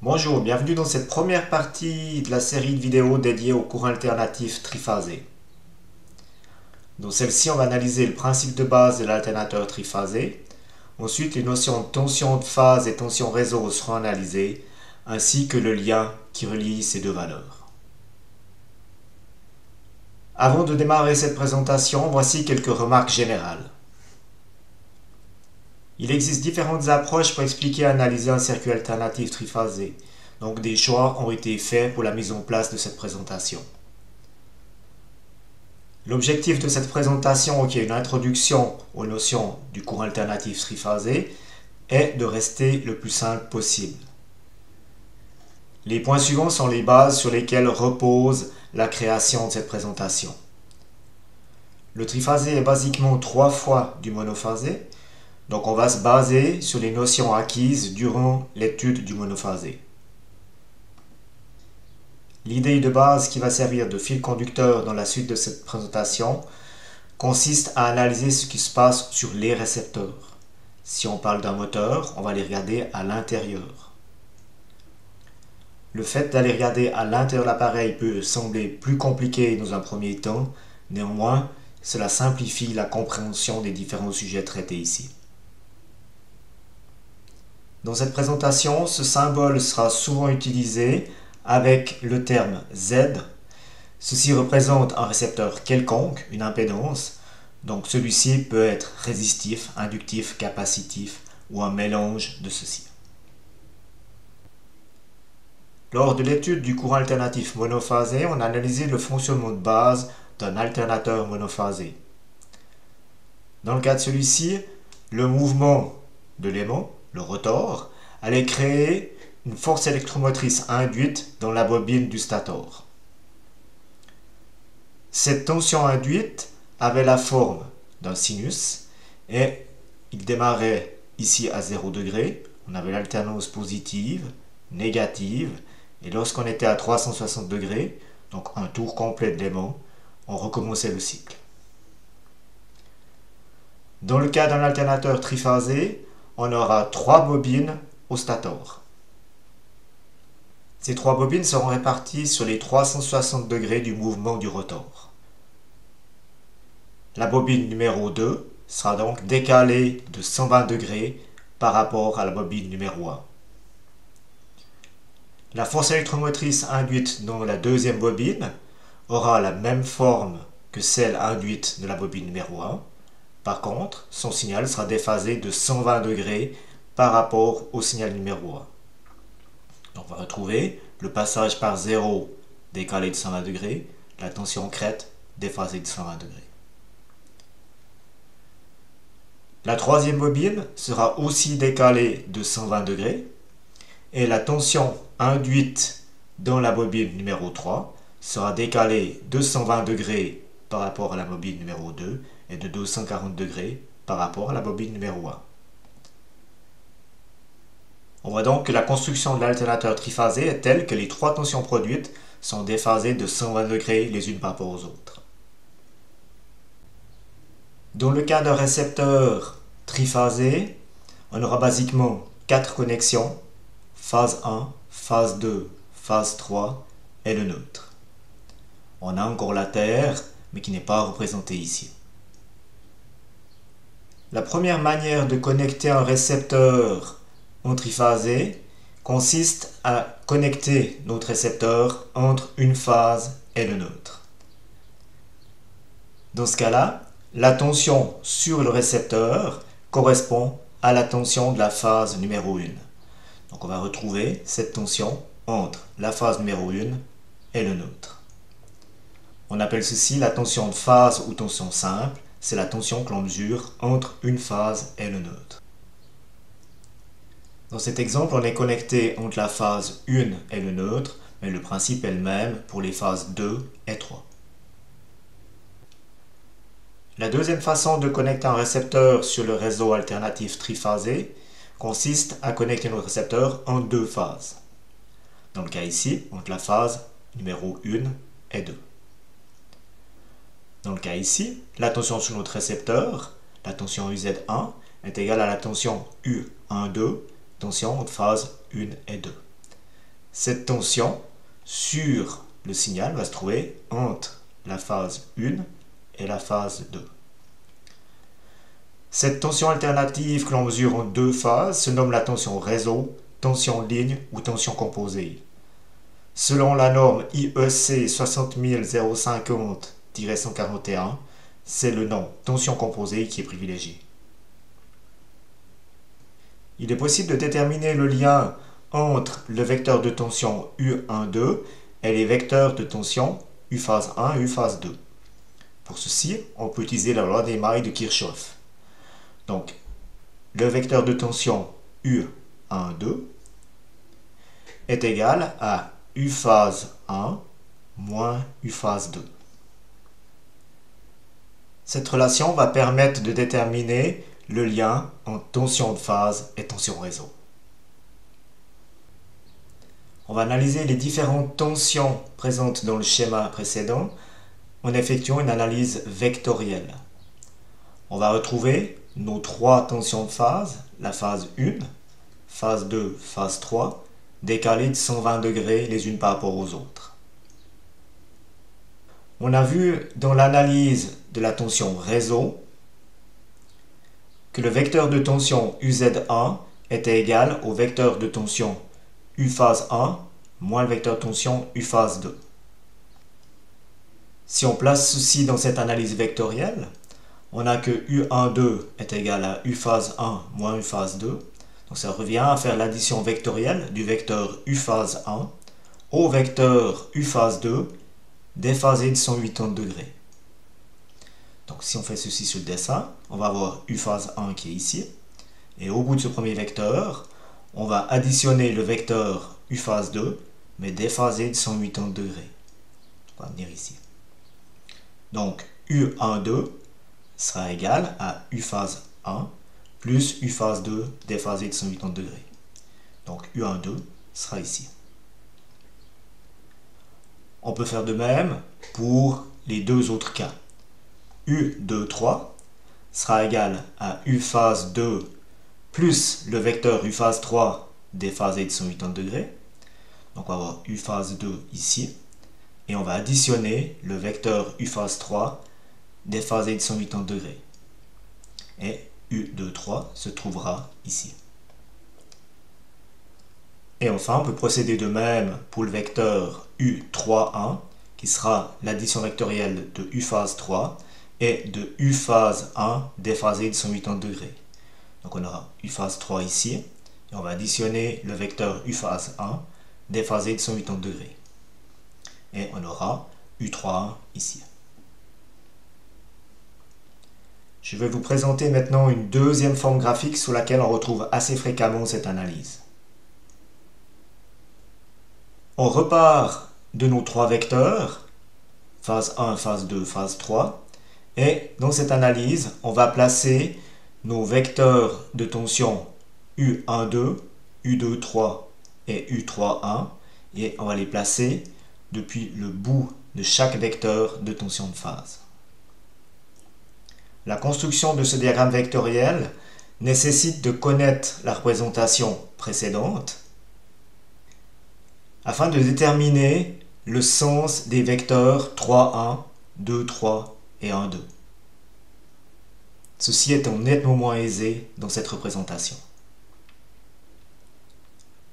Bonjour, bienvenue dans cette première partie de la série de vidéos dédiée au courant alternatif triphasé. Dans celle-ci, on va analyser le principe de base de l'alternateur triphasé. Ensuite, les notions de tension de phase et tension réseau seront analysées, ainsi que le lien qui relie ces deux valeurs. Avant de démarrer cette présentation, voici quelques remarques générales. Il existe différentes approches pour expliquer et analyser un circuit alternatif triphasé. Donc des choix ont été faits pour la mise en place de cette présentation. L'objectif de cette présentation, qui est une introduction aux notions du courant alternatif triphasé, est de rester le plus simple possible. Les points suivants sont les bases sur lesquelles repose la création de cette présentation. Le triphasé est basiquement 3 fois du monophasé, donc on va se baser sur les notions acquises durant l'étude du monophasé. L'idée de base qui va servir de fil conducteur dans la suite de cette présentation consiste à analyser ce qui se passe sur les récepteurs. Si on parle d'un moteur, on va les regarder à l'intérieur. Le fait d'aller regarder à l'intérieur de l'appareil peut sembler plus compliqué dans un premier temps, néanmoins, cela simplifie la compréhension des différents sujets traités ici. Dans cette présentation, ce symbole sera souvent utilisé avec le terme Z. Ceci représente un récepteur quelconque, une impédance. Donc celui-ci peut être résistif, inductif, capacitif ou un mélange de ceci. Lors de l'étude du courant alternatif monophasé, on a analysé le fonctionnement de base d'un alternateur monophasé. Dans le cas de celui-ci, le mouvement de l'aimant, le rotor, allait créer une force électromotrice induite dans la bobine du stator. Cette tension induite avait la forme d'un sinus et il démarrait ici à 0 degré. On avait l'alternance positive, négative, et lorsqu'on était à 360 degrés, donc un tour complet de l'aimant, on recommençait le cycle. Dans le cas d'un alternateur triphasé, on aura 3 bobines au stator. Ces 3 bobines seront réparties sur les 360 degrés du mouvement du rotor. La bobine numéro 2 sera donc décalée de 120 degrés par rapport à la bobine numéro 1. La force électromotrice induite dans la deuxième bobine aura la même forme que celle induite de la bobine numéro 1. Par contre, son signal sera déphasé de 120 degrés par rapport au signal numéro 1. Donc on va retrouver le passage par 0 décalé de 120 degrés, la tension crête déphasée de 120 degrés. La troisième bobine sera aussi décalée de 120 degrés et la tension induite dans la bobine numéro 3 sera décalée de 120 degrés par rapport à la bobine numéro 2 et de 240 degrés par rapport à la bobine numéro 1. On voit donc que la construction de l'alternateur triphasé est telle que les 3 tensions produites sont déphasées de 120 degrés les unes par rapport aux autres. Dans le cas d'un récepteur triphasé, on aura basiquement 4 connexions, phase 1, phase 2, phase 3 et le neutre. On a encore la Terre, mais qui n'est pas représentée ici. La première manière de connecter un récepteur en triphasé consiste à connecter notre récepteur entre une phase et le neutre. Dans ce cas-là, la tension sur le récepteur correspond à la tension de la phase numéro 1. Donc on va retrouver cette tension entre la phase numéro 1 et le neutre. On appelle ceci la tension de phase ou tension simple. C'est la tension que l'on mesure entre une phase et le neutre. Dans cet exemple, on est connecté entre la phase 1 et le neutre, mais le principe est le même pour les phases 2 et 3. La deuxième façon de connecter un récepteur sur le réseau alternatif triphasé consiste à connecter notre récepteur en 2 phases. Dans le cas ici, entre la phase numéro 1 et 2. Dans le cas ici, la tension sur notre récepteur, la tension UZ1, est égale à la tension U12, tension entre phase 1 et 2. cette tension sur le signal va se trouver entre la phase 1 et la phase 2. Cette tension alternative que l'on mesure en deux phases se nomme la tension réseau, tension ligne ou tension composée. Selon la norme IEC 60050-141, c'est le nom tension composée qui est privilégié. Il est possible de déterminer le lien entre le vecteur de tension U12 et les vecteurs de tension U phase 1 et U phase 2. Pour ceci, on peut utiliser la loi des mailles de Kirchhoff. Donc, le vecteur de tension U12 est égal à U phase 1 moins U phase 2. Cette relation va permettre de déterminer le lien entre tension de phase et tension réseau. On va analyser les différentes tensions présentes dans le schéma précédent en effectuant une analyse vectorielle. On va retrouver nos trois tensions de phase, la phase 1, phase 2, phase 3, décalées de 120 degrés les unes par rapport aux autres. On a vu dans l'analyse de la tension réseau que le vecteur de tension UZ1 était égal au vecteur de tension U phase 1 moins le vecteur de tension U phase 2. Si on place ceci dans cette analyse vectorielle, on a que U12 est égal à U phase 1 moins U phase 2. Donc ça revient à faire l'addition vectorielle du vecteur U phase 1 au vecteur U phase 2 déphasé de 180 degrés. Donc si on fait ceci sur le dessin, on va avoir U phase 1 qui est ici. Et au bout de ce premier vecteur, on va additionner le vecteur U phase 2, mais déphasé de 180 degrés. On va venir ici. Donc U12 sera égal à U phase 1 plus U phase 2 déphasé de 180 degrés. Donc U12 sera ici. On peut faire de même pour les deux autres cas. U23 sera égal à U phase 2 plus le vecteur U phase 3 déphasé de 180 degrés. Donc on va avoir U phase 2 ici. Et on va additionner le vecteur U phase 3 déphasé de 180 degrés. Et U23 se trouvera ici. Et enfin, on peut procéder de même pour le vecteur U31, qui sera l'addition vectorielle de U phase 3 et de U phase 1 déphasé de 180 degrés. Donc on aura U phase 3 ici, et on va additionner le vecteur U phase 1 déphasé de 180 degrés. Et on aura U31 ici. Je vais vous présenter maintenant une deuxième forme graphique sur laquelle on retrouve assez fréquemment cette analyse. On repart de nos trois vecteurs, phase 1, phase 2, phase 3, et dans cette analyse, on va placer nos vecteurs de tension U12, U23 et U31, et on va les placer depuis le bout de chaque vecteur de tension de phase. La construction de ce diagramme vectoriel nécessite de connaître la représentation précédente afin de déterminer le sens des vecteurs 3, 1, 2, 3 et 1, 2. Ceci étant nettement moins aisé dans cette représentation.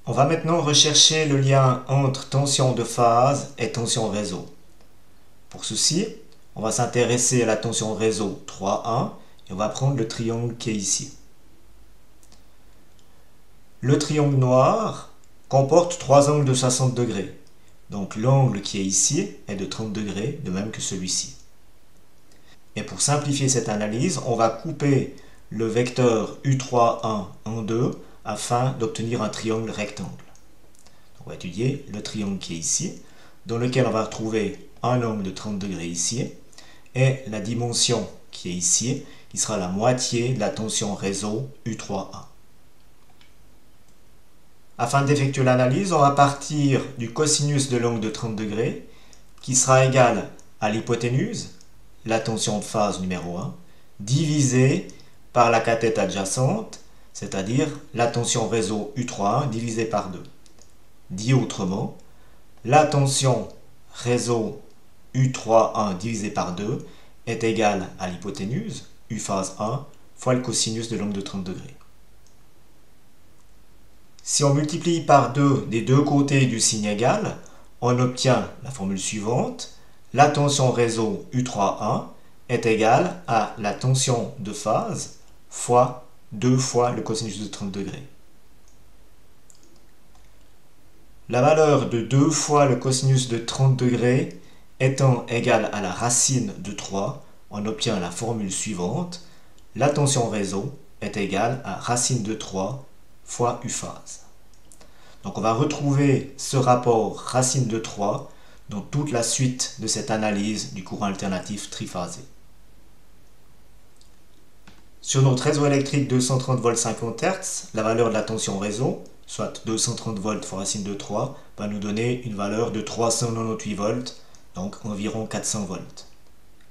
On va maintenant rechercher le lien entre tension de phase et tension réseau. Pour ceci, on va s'intéresser à la tension réseau 3,1 et on va prendre le triangle qui est ici. Le triangle noir comporte trois angles de 60 degrés. Donc l'angle qui est ici est de 30 degrés, de même que celui-ci. Et pour simplifier cette analyse, on va couper le vecteur U31 en deux afin d'obtenir un triangle rectangle. On va étudier le triangle qui est ici, dans lequel on va retrouver un angle de 30 degrés ici, et la dimension qui est ici, qui sera la moitié de la tension réseau U3A. Afin d'effectuer l'analyse, on va partir du cosinus de l'angle de 30 degrés, qui sera égal à l'hypoténuse, la tension de phase numéro 1, divisé par la cathète adjacente, c'est-à-dire la tension réseau U3A divisé par 2. Dit autrement, la tension réseau U3,1 divisé par 2 est égale à l'hypoténuse, U phase 1, fois le cosinus de l'angle de 30 degrés. Si on multiplie par 2 des deux côtés du signe égal, on obtient la formule suivante. La tension réseau U3,1 est égale à la tension de phase fois 2 fois le cosinus de 30 degrés. La valeur de 2 fois le cosinus de 30 degrés étant égale à la racine de 3, on obtient la formule suivante. La tension réseau est égale à racine de 3 fois U phase. Donc on va retrouver ce rapport racine de 3 dans toute la suite de cette analyse du courant alternatif triphasé. Sur notre réseau électrique 230 volts 50 Hz, la valeur de la tension réseau, soit 230 volts fois racine de 3, va nous donner une valeur de 398 volts, donc environ 400 volts.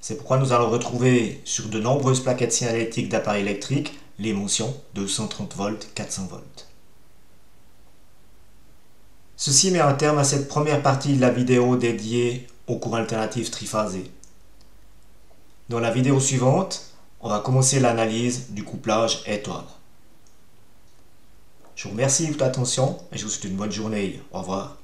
C'est pourquoi nous allons retrouver sur de nombreuses plaquettes signalétiques d'appareils électriques les mentions 230 volts, 400 volts. Ceci met un terme à cette première partie de la vidéo dédiée au courant alternatif triphasé. Dans la vidéo suivante, on va commencer l'analyse du couplage étoile. Je vous remercie de votre attention et je vous souhaite une bonne journée. Au revoir.